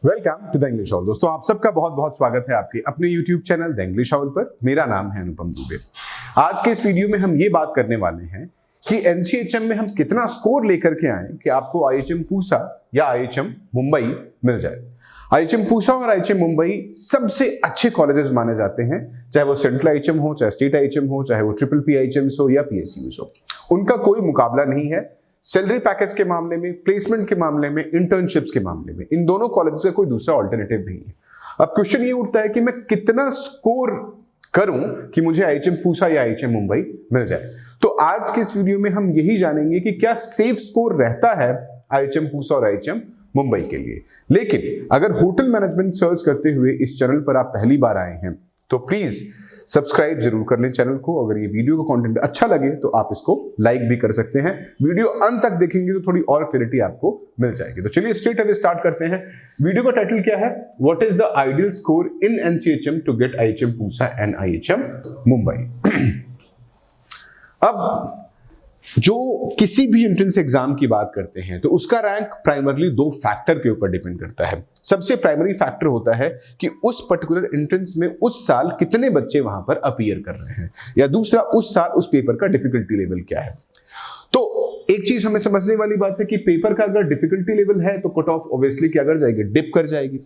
Welcome to the English हाउल। दोस्तों, आप सबका बहुत बहुत स्वागत है आपके अपने YouTube चैनल द इंग्लिश हाउल पर। मेरा नाम है अनुपम दुबे। आज के इस वीडियो में हम ये बात करने वाले हैं कि एनसीएचएम में हम कितना स्कोर लेकर के आए कि आपको आईएचएम पूसा या आईएचएम मुंबई मिल जाए। आईएचएम पूसा और आईएचएम मुंबई सबसे अच्छे कॉलेजेस माने जाते हैं, चाहे वो सेंट्रल आईएचएम हो, चाहे स्टेट आईएचएम हो, चाहे वो ट्रिपल पी आईएचएम हो या पीएसयूज हो। उनका कोई मुकाबला नहीं है सैलरी पैकेज के मामले में, प्लेसमेंट के मामले में, इंटर्नशिप्स के मामले में। इन दोनों कॉलेजेस का कोई दूसरा ऑल्टरनेटिव नहीं है। अब क्वेश्चन ये उठता है कि मैं कितना स्कोर करूं कि मुझे आईएचएम पूसा या आईएचएम मुंबई मिल जाए। तो आज के इस वीडियो में हम यही जानेंगे कि क्या सेफ स्कोर रहता है आईएचएम पूसा और आईएचएम मुंबई के लिए। लेकिन अगर होटल मैनेजमेंट सर्च करते हुए इस चैनल पर आप पहली बार आए हैं तो प्लीज सब्सक्राइब जरूर कर लें चैनल को। अगर ये वीडियो का कंटेंट अच्छा लगे तो आप इसको लाइक भी कर सकते हैं। वीडियो अंत तक देखेंगे तो थोड़ी और क्लैरिटी आपको मिल जाएगी। तो चलिए स्ट्रेट अवे स्टार्ट करते हैं। वीडियो का टाइटल क्या है? What is the ideal score in NCHM to get IHM Pusa and IHM Mumbai. अब जो किसी भी एंट्रेंस एग्जाम की बात करते हैं तो उसका रैंक प्राइमरली दो फैक्टर के ऊपर डिपेंड करता है। सबसे प्राइमरी फैक्टर होता है कि उस पर्टिकुलर एंट्रेंस में उस साल कितने बच्चे वहां पर अपीयर कर रहे हैं, या दूसरा उस साल उस पेपर का डिफिकल्टी लेवल क्या है। तो एक चीज हमें समझने वाली बात है कि पेपर का अगर डिफिकल्टी लेवल है तो कट ऑफ ऑब्वियसली क्या कर जाएगी, डिप कर जाएगी।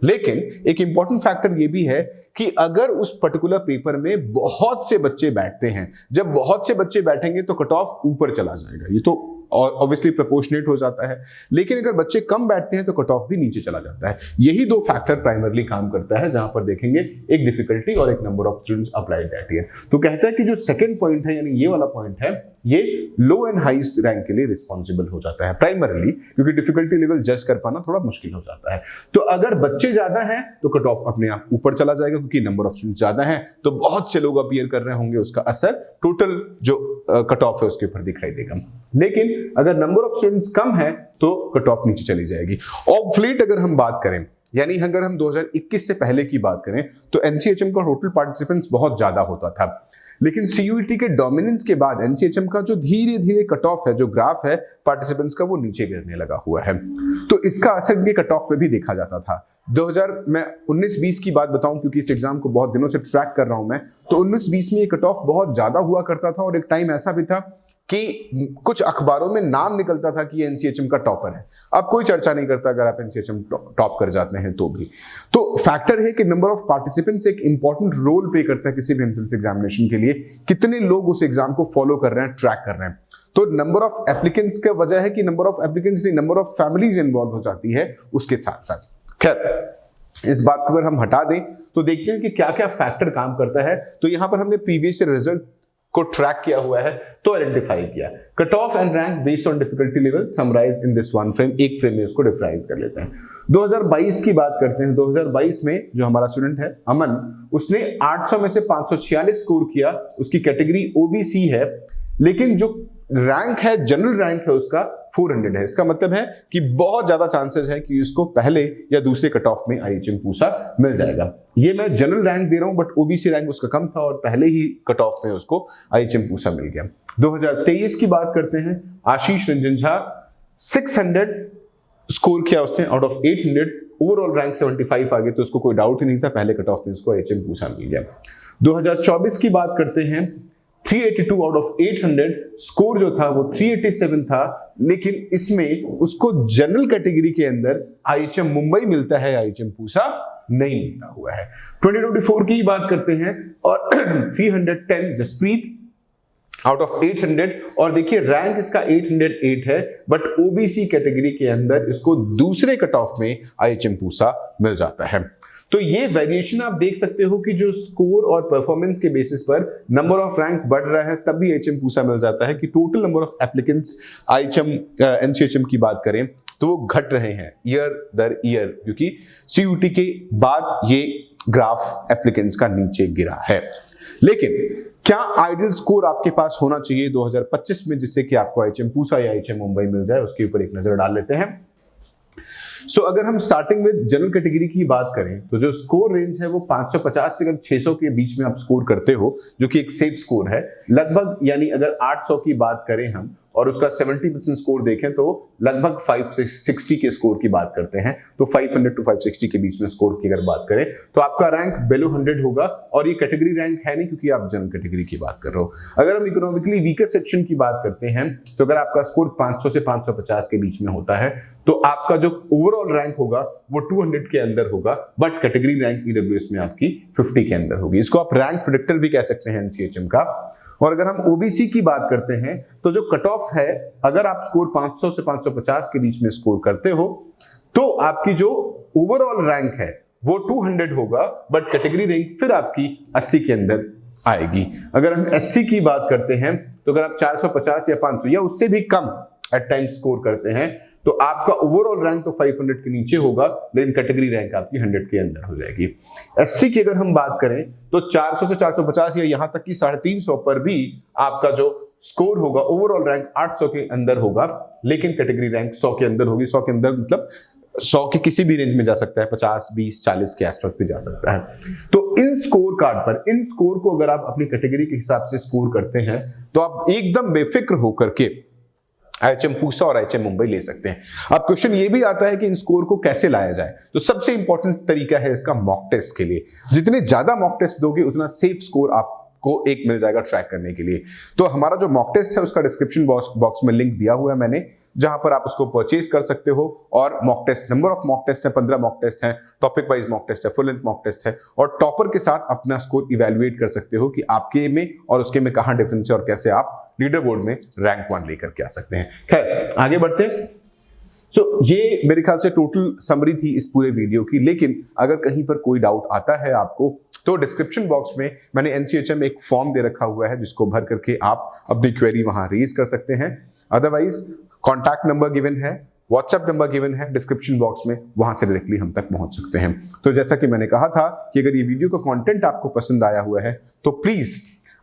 लेकिन एक इंपॉर्टेंट फैक्टर ये भी है कि अगर उस पर्टिकुलर पेपर में बहुत से बच्चे बैठते हैं, जब बहुत से बच्चे बैठेंगे तो कट ऑफ ऊपर चला जाएगा। ये तो ऑब्वियसली प्रोपोर्शनेट हो जाता है। लेकिन अगर बच्चे कम बैठते हैं तो कट ऑफ भी नीचे चला जाता है। यही दो फैक्टर प्राइमरली काम करता है, जहां पर देखेंगे एक डिफिकल्टी और एक number of students applied that year. तो कहता है कि जो सेकंड पॉइंट है, यानी ये वाला पॉइंट है, ये लो एंड हाई रैंक के लिए रिस्पॉन्सिबल हो जाता है प्राइमरली, क्योंकि डिफिकल्टी लेवल जज कर पाना थोड़ा मुश्किल हो जाता है। तो अगर बच्चे ज्यादा हैं तो कट ऑफ अपने आप ऊपर चला जाएगा, क्योंकि नंबर ऑफ स्टूडेंट्स ज्यादा हैं तो बहुत से लोग अपीयर कर रहे होंगे, उसका असर टोटल जो कट ऑफ है उसके ऊपर दिखाई देगा। लेकिन अगर नंबर ऑफ स्टूडेंट्स कम है तो कट ऑफ नीचे चली जाएगी। ऑफ लेट अगर हम बात करें, यानी अगर हम 2021 से पहले की बात करें तो एनसीएचएम का टोटल पार्टिसिपेंट्स बहुत ज्यादा होता था। लेकिन सीयूईटी के डोमिनेंस के बाद एनसीएचएम का जो धीरे धीरे कट ऑफ है, जो ग्राफ है पार्टिसिपेंट्स का, वो नीचे गिरने लगा हुआ है। तो इसका असर भी कट ऑफ पे भी देखा जाता था। 2000 मैं 19-20 की बात बताऊं, क्योंकि इस एग्जाम को बहुत दिनों से ट्रैक कर रहा हूं मैं, तो 19-20 में ये कट ऑफ बहुत ज्यादा हुआ करता था। और एक टाइम ऐसा भी था कि कुछ अखबारों में नाम निकलता था कि एनसीएचएम का टॉपर है। अब कोई चर्चा नहीं करता अगर आप एनसीएचएम टॉप कर जाते हैं तो भी। तो फैक्टर है कि नंबर ऑफ पार्टिसिपेंट्स एक इंपॉर्टेंट रोल प्ले करता है किसी भी एंट्रेंस एग्जामिनेशन के लिए। कितने लोग उस एग्जाम को फॉलो कर रहे हैं, ट्रैक कर रहे हैं। तो नंबर ऑफ एप्लीकेंट्स का वजह है कि नंबर ऑफ एप्लीकेंट्स नहीं, नंबर ऑफ फैमिलीज इन्वॉल्व हो जाती है उसके साथ साथ। खैर, इस बात को अगर हम हटा दें तो देखते हैं कि क्या क्या फैक्टर काम करता है। तो यहां पर हमने प्रीवियस रिजल्ट को ट्रैक किया हुआ है, तो आइडेंटिफाई किया। Cut off and rank based on difficulty level summarise in this one frame. एक फ्रेम में इसको डिफराइज कर लेते हैं। 2022 की बात करते हैं। 2022 में जो हमारा स्टूडेंट है अमन, उसने 800 में से 546 स्कोर किया। उसकी कैटेगरी ओबीसी है, लेकिन जो रैंक है, जनरल रैंक है उसका 400 है। इसका मतलब है कि बहुत ज्यादा चांसेस है कि उसको पहले या दूसरे कट ऑफ में आईएचएम पूसा मिल जाएगा। ये मैं जनरल रैंक दे रहा हूं, बट ओबीसी रैंक उसका कम था और पहले ही कट ऑफ में उसको आईएचएम पूसा मिल गया। 2023 की बात करते हैं। आशीष रंजन झा 600 स्कोर किया उसने आउट ऑफ 800। ओवरऑल रैंक 75 आ गए, तो उसको कोई डाउट ही नहीं था, पहले कट ऑफ में उसको आईएचएम पूसा मिल गया। 2024 की बात करते हैं। 382 आउट ऑफ 800 स्कोर जो था वो 387 था, लेकिन इसमें उसको जनरल कैटेगरी के अंदर आईएचएम मुंबई मिलता है, आईएचएम पूसा नहीं मिलता हुआ है। 2024 की बात करते हैं और 310 जसप्रीत आउट ऑफ 800, और देखिए रैंक इसका 808 है, बट ओबीसी कैटेगरी के अंदर इसको दूसरे कट ऑफ में आईएचएम पूसा मिल जाता है। तो ये वेरिएशन आप देख सकते हो कि जो स्कोर और परफॉर्मेंस के बेसिस पर नंबर ऑफ रैंक बढ़ रहा है, तब भी आईएचएम पूसा मिल जाता है। कि total number of applicants IHM NCHM की बात करें तो वो घट रहे हैं ईयर दर ईयर, क्योंकि सीयूटी के बाद ये ग्राफ एप्लीकेंट्स का नीचे गिरा है। लेकिन क्या आइडियल स्कोर आपके पास होना चाहिए 2025 में, जिससे कि आपको आईएचएम पूसा या आईएचएम मुंबई मिल जाए, उसके ऊपर एक नजर डाल लेते हैं। अगर हम स्टार्टिंग में जनरल कैटेगरी की बात करें तो जो स्कोर रेंज है वो 550 से 600 के बीच में आप स्कोर करते हो, जो कि एक सेफ स्कोर है लगभग। यानी अगर 800 की बात करें हम और उसका 70% स्कोर देखें तो लगभग 560 के स्कोर की बात करते हैं, तो 500 to 560 के बीच में स्कोर की अगर बात करें तो आपका रैंक बिलो 100 होगा। और ये कैटेगरी रैंक है नहीं, क्योंकि आप जनरल कैटेगरी की बात कर रहे हो। अगर हम इकोनॉमिकली वीकर सेक्शन की बात करते हैं तो अगर आपका स्कोर 500 से 550 के बीच में होता है तो आपका जो ओवरऑल रैंक होगा वो 200 के अंदर होगा, बट कैटेगरी रैंक ईडब्ल्यूएस में आपकी 50 के अंदर होगी। इसको आप रैंक प्रेडिक्टर भी कह सकते हैं एनसीएचएम का। और अगर हम ओबीसी की बात करते हैं तो जो कट ऑफ है, अगर आप स्कोर 500 से 550 के बीच में स्कोर करते हो तो आपकी जो ओवरऑल रैंक है वो 200 होगा, बट कैटेगरी रैंक फिर आपकी 80 के अंदर आएगी। अगर हम एससी की बात करते हैं तो अगर आप 450 या 500 या उससे भी कम एट टाइम्स स्कोर करते हैं तो आपका ओवरऑल रैंक तो 500 के नीचे होगा, लेकिन कैटेगरी रैंक आपकी 100 के अंदर हो जाएगी। एसटी की अगर हम बात करें तो 400 से 450 या यहां तक कि 350 पर भी आपका जो स्कोर होगा ओवरऑल रैंक 800 के अंदर होगा, लेकिन कैटेगरी रैंक 100 के अंदर होगी। 100 के अंदर मतलब 100 के किसी भी रेंज में जा सकता है, 50, 20, 40 के आसपास भी जा सकता है। तो इन स्कोर कार्ड पर, इन स्कोर को अगर आप अपनी कैटेगरी के हिसाब से स्कोर करते हैं तो आप एकदम बेफिक्र होकर के आईएचएम पूसा और आईएचएम मुंबई ले सकते हैं। अब क्वेश्चन ये भी आता है कि इन स्कोर को कैसे लाया जाए, तो सबसे इंपॉर्टेंट तरीका है इसका मॉक टेस्ट के लिए। जितने ज्यादा मॉक टेस्ट दोगे उतना सेफ स्कोर आपको एक मिल जाएगा ट्रैक करने के लिए। तो हमारा जो मॉक टेस्ट है उसका डिस्क्रिप्शन बॉक्स में लिंक दिया हुआ है मैंने, जहां पर आप उसको परचेज कर सकते हो। और mock test, number of mock test है 15 मॉक टेस्ट है, टॉपिक वाइज मॉक टेस्ट है, फुल लेंथ मॉक टेस्ट है, और टॉपर के साथ अपना स्कोर इवैल्यूएट कर सकते हो कि आपके में और उसके में कहां डिफरेंस है और कैसे आप लीडर बोर्ड में रैंक 1 लेकर के आ सकते हैं। खैर आगे बढ़ते हैं। ये मेरे ख्याल से टोटल समरी थी इस पूरे वीडियो की, लेकिन अगर कहीं पर कोई डाउट आता है आपको तो डिस्क्रिप्शन बॉक्स में मैंने एनसीएचएम एक फॉर्म दे रखा हुआ है जिसको भर करके आप अपनी क्वेरी वहां रेज कर सकते हैं। अदरवाइज कॉन्टैक्ट नंबर गिवन है, व्हाट्सएप नंबर गिवन है डिस्क्रिप्शन बॉक्स में, वहां से डायरेक्टली हम तक पहुंच सकते हैं। तो जैसा कि मैंने कहा था कि अगर ये वीडियो का कंटेंट आपको पसंद आया हुआ है तो प्लीज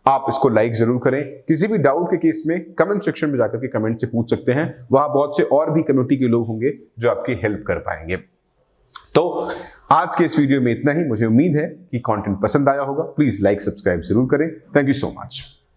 आप इसको लाइक जरूर करें। किसी भी डाउट के केस में कमेंट सेक्शन में जाकर के कमेंट से पूछ सकते हैं, वहां बहुत से और भी कम्युनिटी के लोग होंगे जो आपकी हेल्प कर पाएंगे। तो आज के इस वीडियो में इतना ही। मुझे उम्मीद है कि कंटेंट पसंद आया होगा। प्लीज लाइक सब्सक्राइब जरूर करें। Thank you so much.